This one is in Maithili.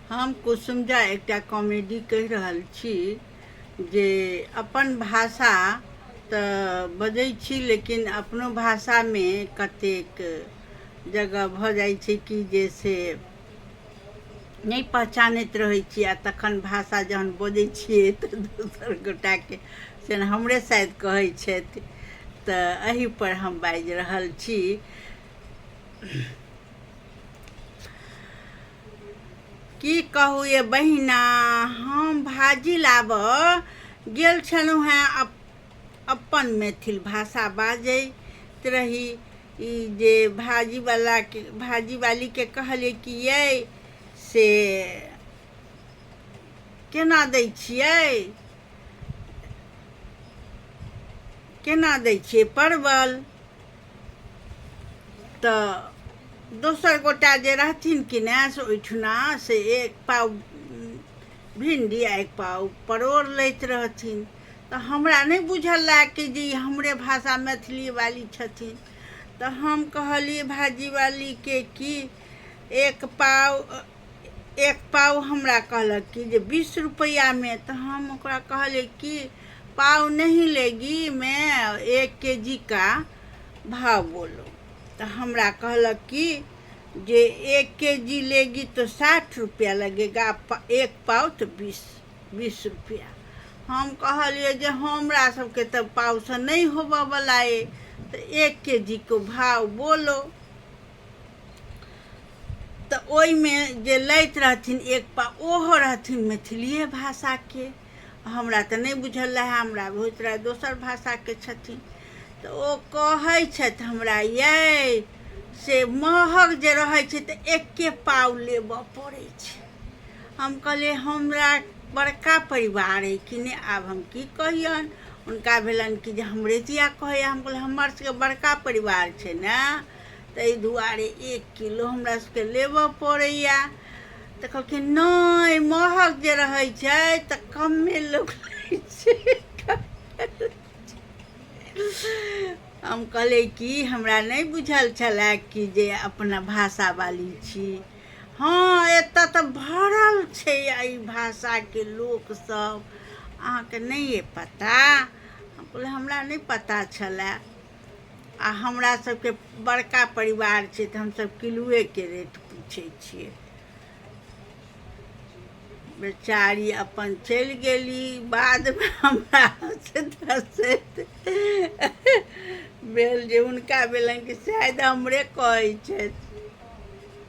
हम कुसुमजा एकटा कॉमेडी कहि रहल छी जे अपन भाषा तऽ बजै छी, लेकिन अपनो भाषामे कतेक जगह भऽ जाइ छै कि जे से नहि पहचानैत रहै छी, आ तखन भाषा जहन बजै छियै तऽ दोसर गोटाके से हमरे शायद कहै छथि, तऽ एहिपर हम बाजि रहल छी। की कहू ये बहिना, हम भाजी लाबऽ गेल छलहुँ हेँ, अपन मैथिल भाषा बाजैत रही। ई जे भाजी वालीके कहलियै कि यै से केना दै छियै परवल, तऽ दोसर गोटा जे रहथिन कि ने से ओहिठुना से 1 पाव भिंडी आ 1 पाव परोर लैत रहथिन। तऽ हमरा नहि बुझल लाग कि जे हमरे भाषा मैथिली वाली छथिन। तऽ हम कहलिए भाजी वालीके कि 1 पाव हमरा कहलक कि जे 20 रुपैया में। तो हम ओकरा कहलिए कि पाव नहीं लेगी, मैं 1 केजी का भाव बोलो। तो हमरा कहलक कि जे 1 केजी लेगी तो 60 रुपया लगेगा, 1 पाव तो 20 रुपया। हम कहलिए जे हमरा सबके तो पाव से नहीं होबऽ वाला है, तो 1 केजी को भाव बोलो। तो ओई में जे लैत रहथिन 1 पाव, ओहो रहथिन मैथिलिए भाषाके। हमरा तऽ नहीं बुझल रहे, हमरा बहुत रहे दोसर भाषाके छथिन। तऽ ओ कहै छथि हमरा, यै से महग जे रहै छै तऽ 1 पाव लेबऽ पड़ै छै। हम कहलिए हमरा बड़का परिवार है कि ने, आब हम की कहियन। उनका भेलन कि जे हमरे जिया कहैए। हम कहलिए हमर सबके बड़का परिवार छै ने, ताहि दुआरे 1 किलो हमरा सबके लेबऽ पड़ैया। तऽ कहलखिन नहि, महग जे रहै छै तऽ कमे लोग लै छै। हम कहलिए कि हमरा नहीं बुझल छलै कि जे अपना भाषा वाली छी। हाँ, एतऽ तऽ भरल छै एहि भाषाके लोक सब, अहाँके नहीं है पता। हम कहलिए हमरा नहीं पता छलै। आ हमरा सबके बड़का परिवार छै तऽ हमसब किलोएके रेट पूछै छियै। बेचारी अपन चलि गेली। बाद में हमरा हँसैत भेल जे हुनका भेलन कि शायद हमरे कहै छथि।